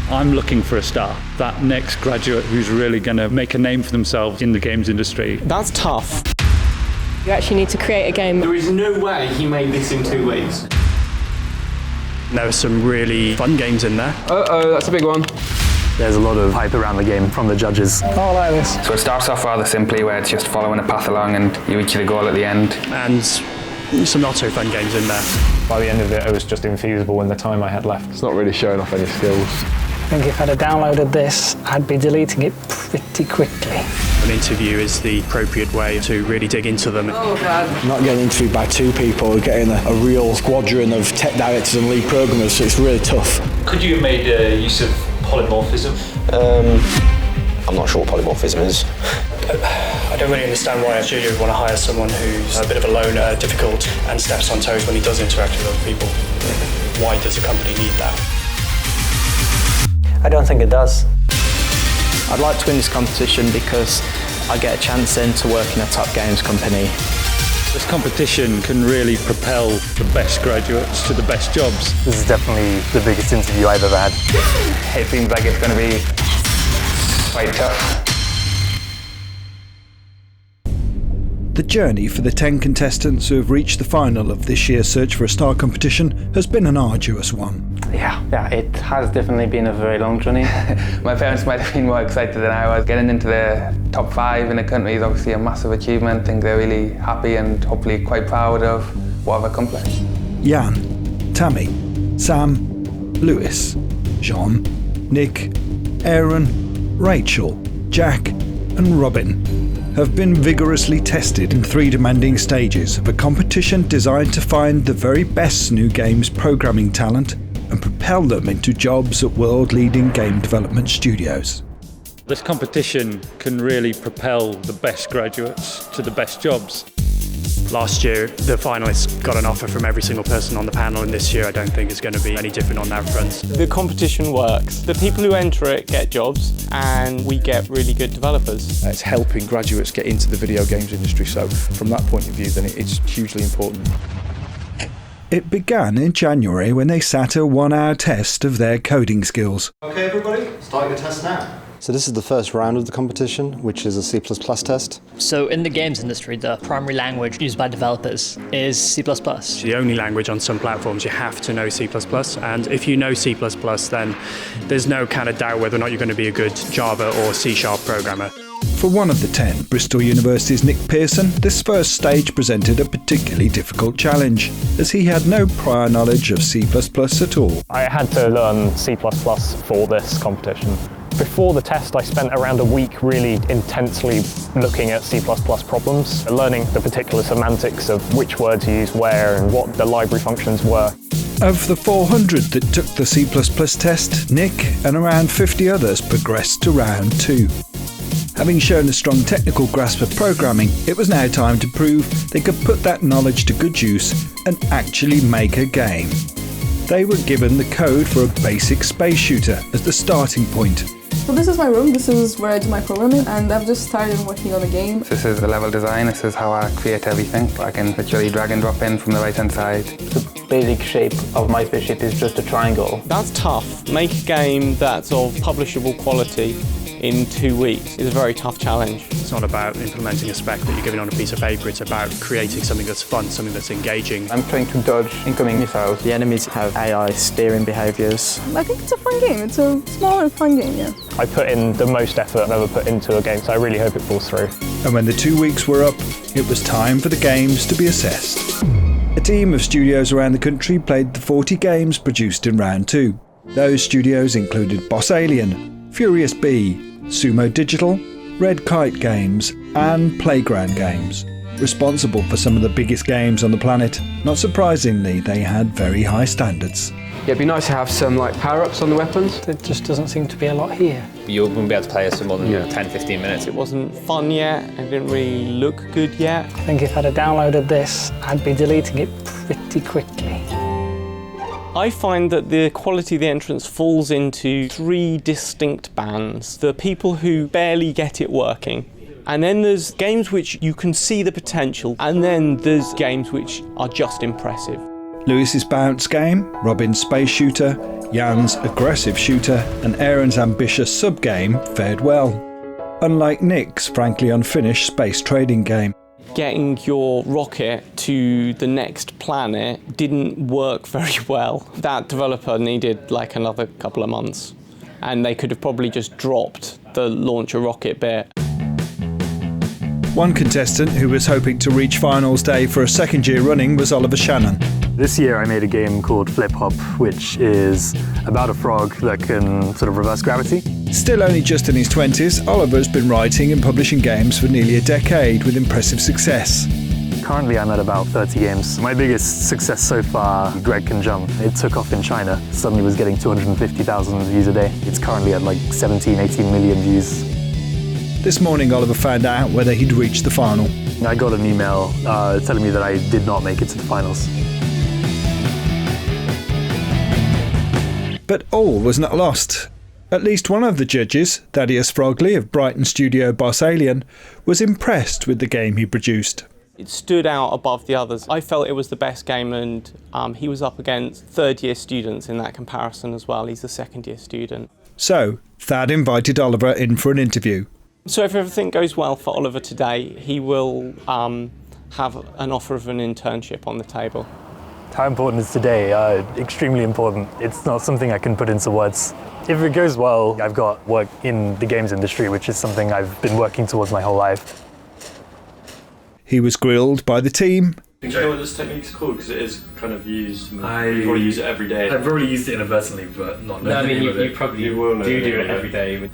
I'm looking for a star, that next graduate who's really going to make a name for themselves in the games industry. That's tough. You actually need to create a game. There is no way he made this in 2 weeks. There were some really fun games in there. Uh-oh, that's a big one. There's a lot of hype around the game from the judges. Oh, I like this. So it starts off rather simply, where it's just following a path along and you reach the goal at the end. And some not so fun games in there. By the end of it, it was just infeasible in the time I had left. It's not really showing off any skills. I think if I'd have downloaded this, I'd be deleting it pretty quickly. An interview is the appropriate way to really dig into them. Oh, God. Not getting interviewed by two people, we're getting a real squadron of tech directors and lead programmers, so it's really tough. Could you have made use of polymorphism? I'm not sure what polymorphism is. I don't really understand why a studio would want to hire someone who's a bit of a loner, difficult, and steps on toes when he does interact with other people. Why does a company need that? I don't think it does. I'd like to win this competition because I get a chance then to work in a top games company. This competition can really propel the best graduates to the best jobs. This is definitely the biggest interview I've ever had. It seems like it's going to be quite tough. The journey for the 10 contestants who have reached the final of this year's Search for a Star competition has been an arduous one. Yeah, it has definitely been a very long journey. My parents might have been more excited than I was. Getting into the top 5 in the country is obviously a massive achievement. I think they're really happy and hopefully quite proud of what I've accomplished. Jan, Tammy, Sam, Lewis, John, Nick, Aaron, Rachel, Jack and Robin have been vigorously tested in 3 demanding stages of a competition designed to find the very best new games programming talent and propel them into jobs at world-leading game development studios. This competition can really propel the best graduates to the best jobs. Last year, the finalists got an offer from every single person on the panel, and this year I don't think it's going to be any different on that front. The competition works. The people who enter it get jobs, and we get really good developers. It's helping graduates get into the video games industry, so from that point of view, then it's hugely important. It began in January when they sat a 1-hour test of their coding skills. Okay everybody, start your test now. So this is the first round of the competition, which is a C++ test. So in the games industry, the primary language used by developers is C++. It's the only language on some platforms you have to know C++, and if you know C++, then there's no kind of doubt whether or not you're going to be a good Java or C# programmer. For one of the 10, Bristol University's Nick Pearson, this first stage presented a particularly difficult challenge, as he had no prior knowledge of C++ at all. I had to learn C++ for this competition. Before the test, I spent around a week really intensely looking at C++ problems, learning the particular semantics of which words you use where and what the library functions were. Of the 400 that took the C++ test, Nick and around 50 others progressed to round 2. Having shown a strong technical grasp of programming, it was now time to prove they could put that knowledge to good use and actually make a game. They were given the code for a basic space shooter as the starting point. So this is my room, this is where I do my programming, and I've just started working on a game. This is the level design, this is how I create everything. I can literally drag and drop in from the right hand side. The basic shape of my spaceship is just a triangle. That's tough. Make a game that's of publishable quality in 2 weeks is a very tough challenge. It's not about implementing a spec that you're giving on a piece of paper, it's about creating something that's fun, something that's engaging. I'm trying to dodge incoming missiles. The enemies have AI steering behaviours. I think it's a fun game, it's a small and fun game, yeah. I put in the most effort I've ever put into a game, so I really hope it falls through. And when the 2 weeks were up, it was time for the games to be assessed. A team of studios around the country played the 40 games produced in round 2. Those studios included Boss Alien, Furious Bee, Sumo Digital, Red Kite Games and Playground Games. Responsible for some of the biggest games on the planet, not surprisingly they had very high standards. Yeah, it'd be nice to have some power-ups on the weapons. There just doesn't seem to be a lot here. You wouldn't be able to play us for more than 10-15 minutes. It wasn't fun yet, it didn't really look good yet. I think if I'd have downloaded this, I'd be deleting it pretty quickly. I find that the quality of the entrants falls into 3 distinct bands. The people who barely get it working, And then there's games which you can see the potential, and then there's games which are just impressive. Lewis's bounce game, Robin's space shooter, Jan's aggressive shooter, and Aaron's ambitious sub-game fared well. Unlike Nick's frankly unfinished space trading game. Getting your rocket to the next planet didn't work very well. That developer needed like another couple of months, and they could have probably just dropped the launch a rocket bit. One contestant who was hoping to reach finals day for a second year running was Oliver Shannon. This year I made a game called Flip Hop, which is about a frog that can sort of reverse gravity. Still only just in his 20s, Oliver's been writing and publishing games for nearly a decade with impressive success. Currently I'm at about 30 games. My biggest success so far, Greg Can Jump. It took off in China. Suddenly was getting 250,000 views a day. It's currently at like 17, 18 million views. This morning Oliver found out whether he'd reached the final. I got an email telling me that I did not make it to the finals. But all was not lost. At least one of the judges, Thaddeus Frogley of Brighton studio Boss Alien, was impressed with the game he produced. It stood out above the others. I felt it was the best game, and he was up against third-year students in that comparison as well. He's a second-year student. So, Thad invited Oliver in for an interview. So if everything goes well for Oliver today, he will have an offer of an internship on the table. How important is today? Extremely important. It's not something I can put into words. If it goes well, I've got work in the games industry, which is something I've been working towards my whole life. He was grilled by the team. Do you know what this technique's called? Because it is kind of used. You probably use it every day. I've probably used it inadvertently, but not. No, I mean you probably do it every day.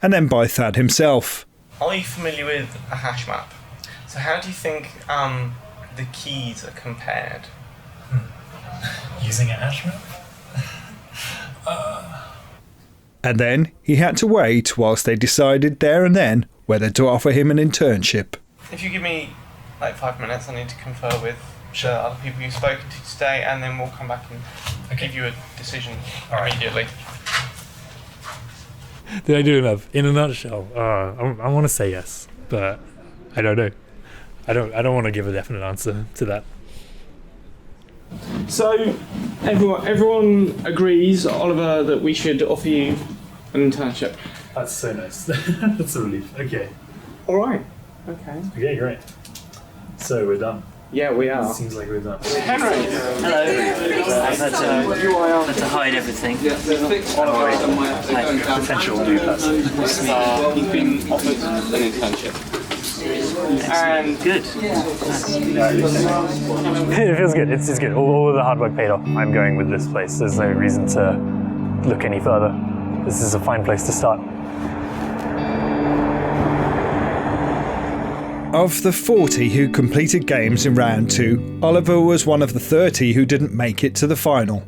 And then by Thad himself. Are you familiar with a hash map? So how do you think the keys are compared? Using a hash map? And then he had to wait whilst they decided there and then whether to offer him an internship. If you give me like 5 minutes, I need to confer with the other people you've spoken to today, and then we'll come back and give you a decision immediately. Did I do enough? In a nutshell, I want to say yes, but I don't know. I don't want to give a definite answer to that. So everyone agrees, Oliver, that we should offer you an internship. That's so nice. That's a relief. Okay. All right. Okay. Okay, great. So we're done. Yeah, we are. Seems like we're done. Henry. Hello. I've had to hide everything. Potential new person. He's been offered an internship. And good. It feels good. It's good. All of the hard work paid off. I'm going with this place. There's no reason to look any further. This is a fine place to start. Of the 40 who completed games in round 2, Oliver was one of the 30 who didn't make it to the final.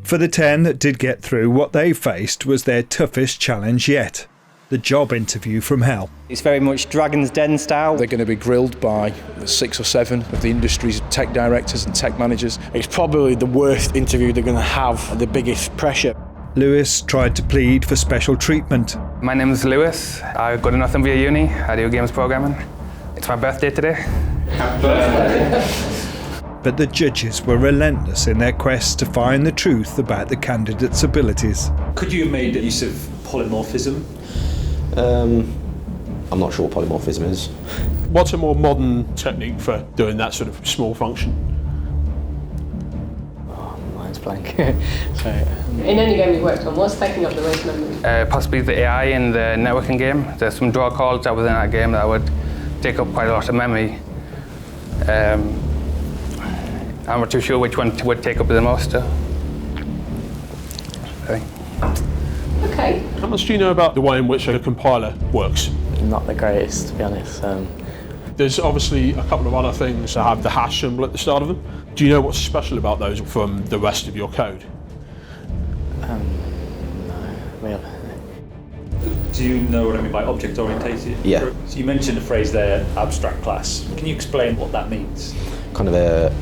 For the 10 that did get through, what they faced was their toughest challenge yet. The job interview from hell. It's very much Dragon's Den style. They're going to be grilled by 6 or 7 of the industry's tech directors and tech managers. It's probably the worst interview they're going to have, the biggest pressure. Lewis tried to plead for special treatment. My name is Lewis. I got to Northumbria Uni. I do games programming. It's my birthday today. Happy birthday. But the judges were relentless in their quest to find the truth about the candidates' abilities. Could you have made use of polymorphism? I'm not sure what polymorphism is. What's a more modern technique for doing that sort of small function? Oh, mine's blank. In any game you've worked on, what's taking up the most memory? Possibly the AI in the networking game. There's some draw calls that within that game that would take up quite a lot of memory. I'm not too sure which one would take up the most. Okay. How much do you know about the way in which a compiler works? Not the greatest, to be honest. There's obviously a couple of other things that have the hash symbol at the start of them. Do you know what's special about those from the rest of your code? No, really. Do you know what I mean by object oriented? Yeah. So you mentioned the phrase there, abstract class. Can you explain what that means? Kind of a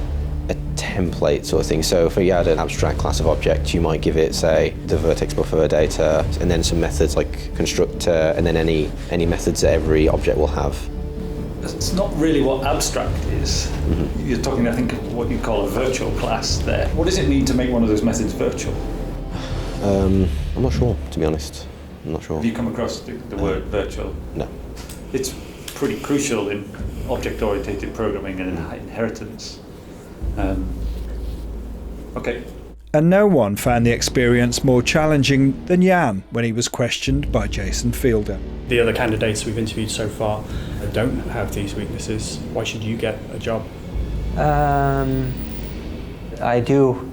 a template sort of thing. So if you had an abstract class of object, you might give it, say, the vertex buffer data, and then some methods like constructor, and then any methods that every object will have. It's not really what abstract is. Mm-hmm. You're talking, I think, of what you call a virtual class there. What does it mean to make one of those methods virtual? I'm not sure, to be honest. I'm not sure. Have you come across the word virtual? No. It's pretty crucial in object-oriented programming and inheritance. Okay. And no one found the experience more challenging than Jan when he was questioned by Jason Fielder. The other candidates we've interviewed so far don't have these weaknesses. Why should you get a job? I do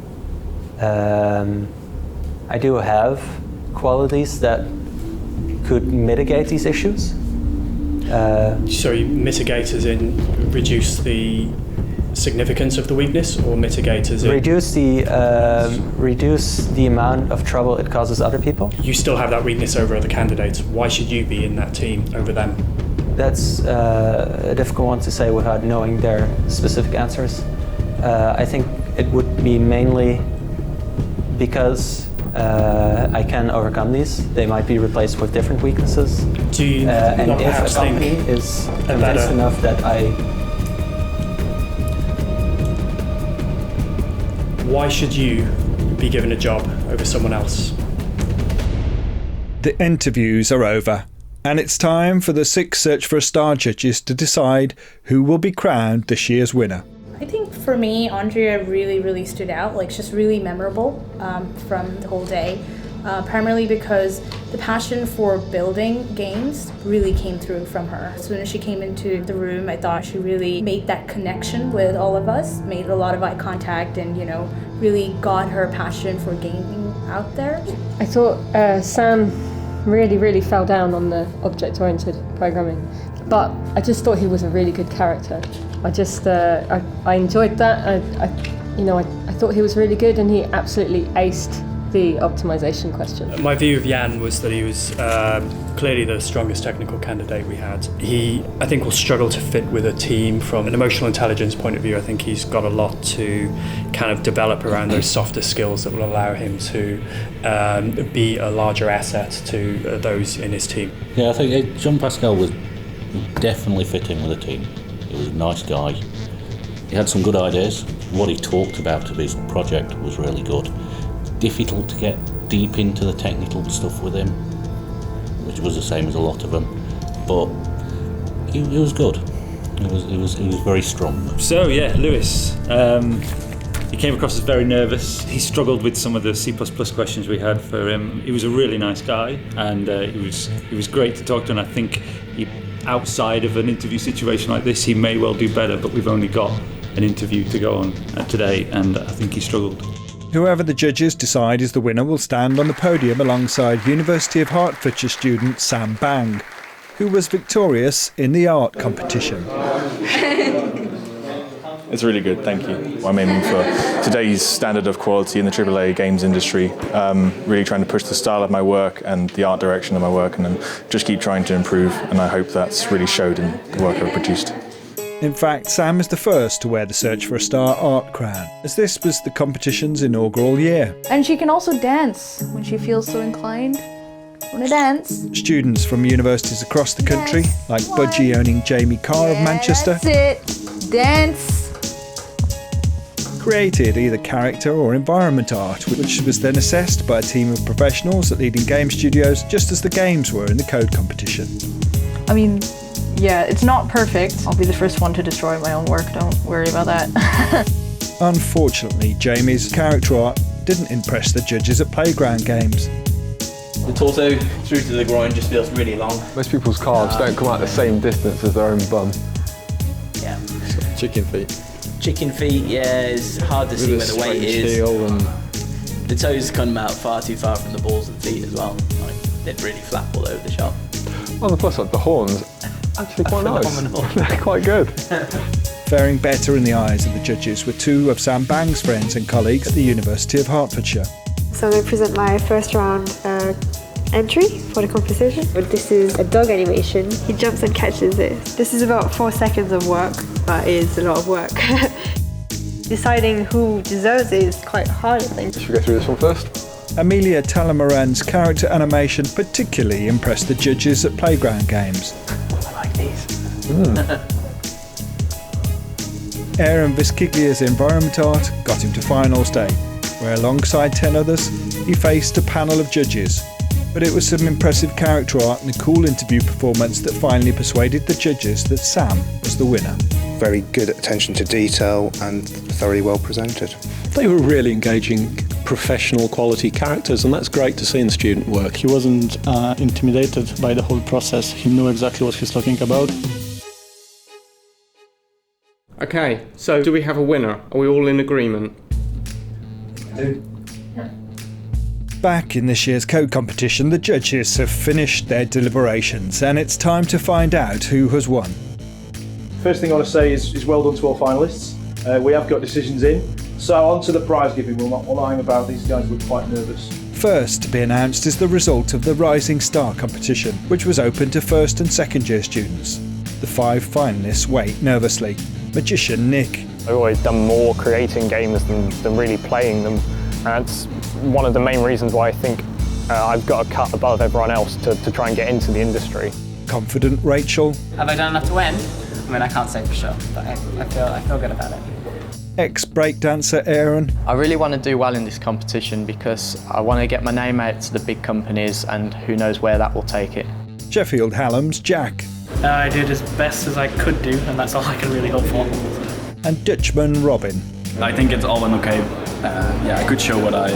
have qualities that could mitigate these issues. Sorry, mitigate as in reduce the significance of the weakness, or mitigate as in reduce the amount of trouble it causes other people. You still have that weakness over other candidates. Why should you be in that team over them? That's a difficult one to say without knowing their specific answers. I think it would be mainly because I can overcome these. They might be replaced with different weaknesses. Do you and if a company is convinced enough that Why should you be given a job over someone else? The interviews are over, and it's time for the 6 Search for a Star judges to decide who will be crowned this year's winner. I think for me, Andrea really stood out, like just really memorable from the whole day. Primarily because the passion for building games really came through from her. As soon as she came into the room, I thought she really made that connection with all of us, made a lot of eye contact, and really got her passion for gaming out there. I thought Sam really fell down on the object-oriented programming, but I just thought he was a really good character. I just I enjoyed that. I thought he was really good, and he absolutely aced the optimization question. My view of Jan was that he was clearly the strongest technical candidate we had. He, I think, will struggle to fit with a team from an emotional intelligence point of view. I think he's got a lot to kind of develop around those softer skills that will allow him to be a larger asset to those in his team. Yeah, I think Jean-Pascal was definitely fitting with the team. He was a nice guy. He had some good ideas. What he talked about of his project was really good. Difficult to get deep into the technical stuff with him, which was the same as a lot of them, but he was good. He was very strong. So yeah, Lewis, he came across as very nervous. He struggled with some of the C++ questions we had for him. He was a really nice guy, and he was great to talk to. And I think outside of an interview situation like this, he may well do better. But we've only got an interview to go on today, and I think he struggled. Whoever the judges decide is the winner will stand on the podium alongside University of Hertfordshire student Sam Bang, who was victorious in the art competition. It's really good, thank you. I'm aiming for today's standard of quality in the AAA games industry, really trying to push the style of my work and the art direction of my work, and then just keep trying to improve, and I hope that's really showed in the work I've produced. In fact, Sam is the first to wear the Search for a Star art crown, as this was the competition's inaugural year. And she can also dance when she feels so inclined. Wanna dance? Students from universities across the country, like budgie owning Jamie Carr of Manchester, That's it. Dance. created either character or environment art, which was then assessed by a team of professionals at leading game studios, just as the games were in the code competition. I mean, yeah, it's not perfect. I'll be the first one to destroy my own work, don't worry about that. Unfortunately, Jamie's character art didn't impress the judges at Playground Games. The torso through to the groin just feels really long. Most people's calves don't come out the same distance as their own bum. Yeah. Chicken feet. Chicken feet, yeah, it's hard to see where the weight is. And the toes come out far too far from the balls of the feet as well. Like, they'd really flap all over the shop. on the plus side, the horns actually quite nice. They're quite good. Faring better in the eyes of the judges were two of Sam Bang's friends and colleagues at the University of Hertfordshire. So I'm going to present my first round entry for the competition. This is a dog animation. He jumps and catches it. This is about 4 seconds of work, but it is a lot of work. deciding who deserves it is quite hard, I think. Should we go through this one first? Amelia Talamoran's character animation particularly impressed the judges at Playground Games. I like these. Aaron Visciglia's environment art got him to finals day, where alongside 10 others, he faced a panel of judges. But it was some impressive character art and a cool interview performance that finally persuaded the judges that Sam was the winner. Very good attention to detail and thoroughly well presented. They were really engaging, professional quality characters, and that's great to see in student work. He wasn't intimidated by the whole process. He knew exactly what he's talking about. Okay, so do we have a winner? Are we all in agreement? Back in this year's code competition, the judges have finished their deliberations and it's time to find out who has won. First thing I want to say is well done to all finalists. We have got decisions in. So on to the prize giving. We'll not lying about, these guys look quite nervous. First to be announced is the result of the Rising Star competition, which was open to first and second year students. The 5 finalists wait nervously. Magician Nick. I've always done more creating games than really playing them. And that's one of the main reasons why I think I've got a cut above everyone else to try and get into the industry. Confident Rachel. Have I done enough to win? I mean, I can't say for sure, but I feel good about it. Ex-breakdancer Aaron. I really want to do well in this competition because I want to get my name out to the big companies and who knows where that will take it. Sheffield Hallam's Jack. I did as best as I could do, and that's all I can really hope for. And Dutchman Robin. I think it's all went okay. I could show what I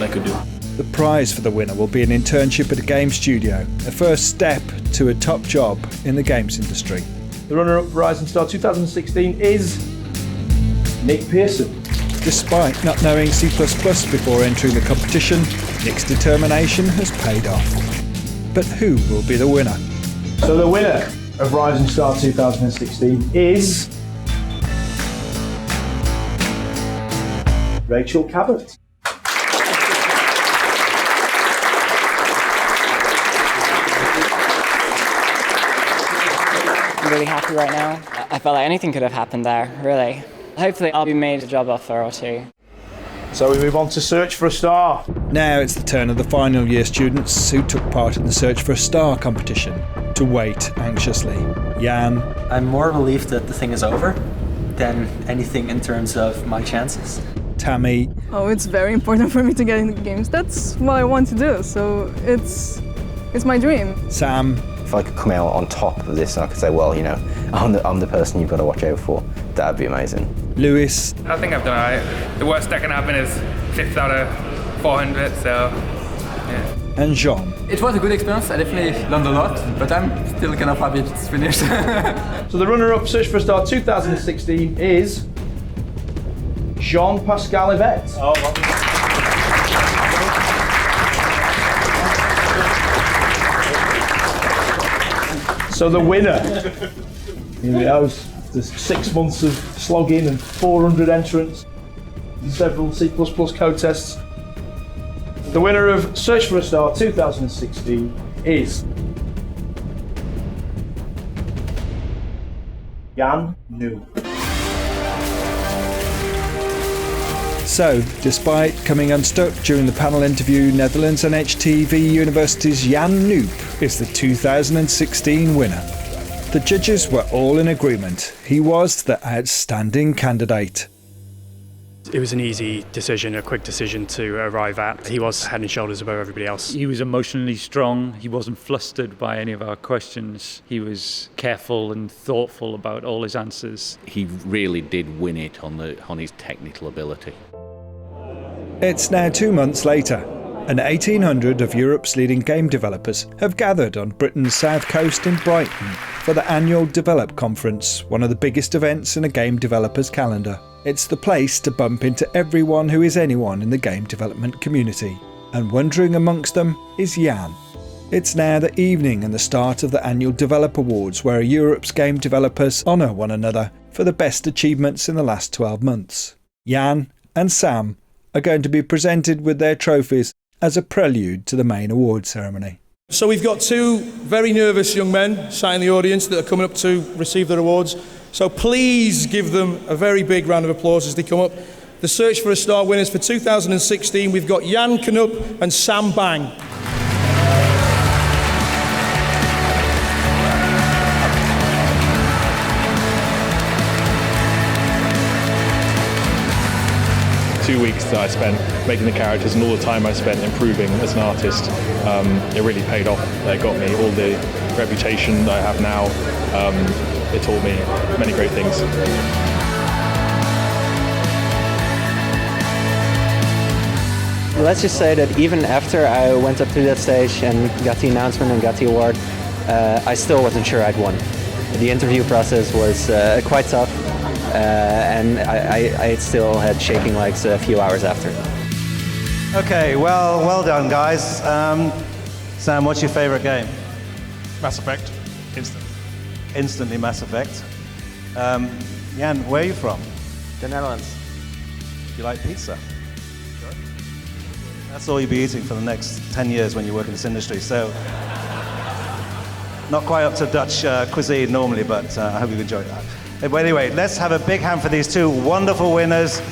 could do. The prize for the winner will be an internship at a game studio, a first step to a top job in the games industry. The runner-up for Rising Star 2016 is Nick Pearson. Despite not knowing C++ before entering the competition, Nick's determination has paid off. But who will be the winner? So the winner of Rising Star 2016 is Rachel Cabot. I'm really happy right now. I felt like anything could have happened there, really. Hopefully I'll be made a job offer or two. So we move on to Search for a Star. Now it's the turn of the final year students who took part in the Search for a Star competition to wait anxiously. Jan. I'm more relieved that the thing is over than anything in terms of my chances. Tammy. Oh, it's very important for me to get into games. That's what I want to do, so it's my dream. Sam. If I could come out on top of this, I could say, well, you know, I'm the person you've got to watch out for. That'd be amazing. Lewis. I think I've done alright. The worst that can happen is 5th out of 400, so yeah. And Jean. It was a good experience. I definitely learned a lot, but I'm still kind of happy it's finished. So the runner-up Search for a Star 2016 is Jean-Pascal Yvette. Oh, so the winner, here we go, there's 6 months of slogging and 400 entrants, several C++ code tests. The winner of Search for a Star 2016 is Jan Nu. So, despite coming unstuck during the panel interview, Netherlands NHTV University's Jan Noop is the 2016 winner. The judges were all in agreement. He was the outstanding candidate. It was an easy decision, a quick decision to arrive at. He was head and shoulders above everybody else. He was emotionally strong. He wasn't flustered by any of our questions. He was careful and thoughtful about all his answers. He really did win it on his technical ability. It's now 2 months later, and 1,800 of Europe's leading game developers have gathered on Britain's south coast in Brighton for the annual Develop Conference, one of the biggest events in a game developer's calendar. It's the place to bump into everyone who is anyone in the game development community, and wandering amongst them is Jan. It's now the evening and the start of the annual Develop Awards, where Europe's game developers honour one another for the best achievements in the last 12 months. Jan and Sam are going to be presented with their trophies as a prelude to the main award ceremony. So we've got two very nervous young men sat in the audience that are coming up to receive their awards. So please give them a very big round of applause as they come up. The Search for a Star winners for 2016, we've got Jan Knupp and Sam Bang. Two weeks that I spent making the characters and all the time I spent improving as an artist, it really paid off. It got me all the reputation that I have now. It taught me many great things. Let's just say that even after I went up to that stage and got the announcement and got the award, I still wasn't sure I'd won. The interview process was quite tough. And I still had shaking legs a few hours after. Okay, well done, guys. Sam, what's your favourite game? Mass Effect. Instantly Mass Effect. Jan, where are you from? The Netherlands. Do you like pizza? Sure. That's all you'll be eating for the next 10 years when you work in this industry, so not quite up to Dutch cuisine normally, but I hope you enjoyed that. But anyway, let's have a big hand for these two wonderful winners.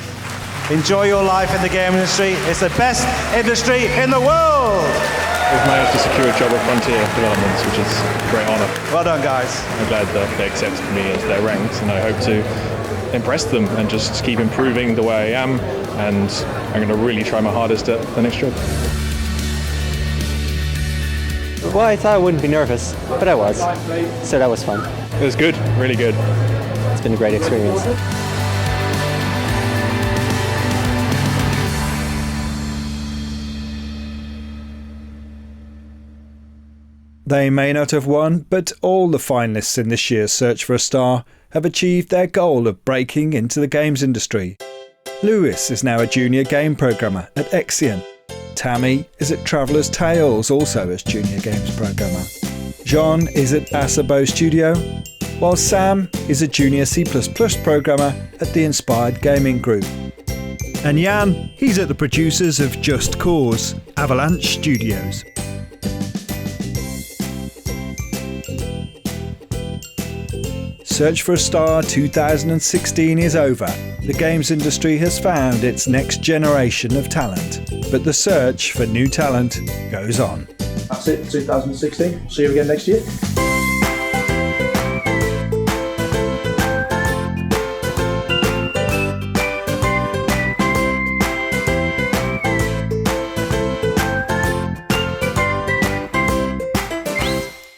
Enjoy your life in the game industry. It's the best industry in the world. We've managed to secure a job at Frontier Developments, which is a great honour. Well done, guys. I'm glad that they accepted me into their ranks, and I hope to impress them and just keep improving the way I am, and I'm going to really try my hardest at the next job. Well, I thought I wouldn't be nervous, but I was. So that was fun. It was good, really good. It's been a great experience. They may not have won, but all the finalists in this year's Search for a Star have achieved their goal of breaking into the games industry. Lewis is now a junior game programmer at Exion. Tammy is at Traveller's Tales, also as junior games programmer. John is at Asabo Studio, while Sam is a junior C++ programmer at the Inspired Gaming Group. And Jan, he's at the producers of Just Cause, Avalanche Studios. Search for a Star 2016 is over. The games industry has found its next generation of talent, but the search for new talent goes on. That's it for 2016. See you again next year.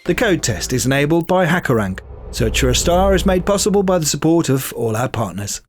The code test is enabled by HackerRank. Search for a Star is made possible by the support of all our partners.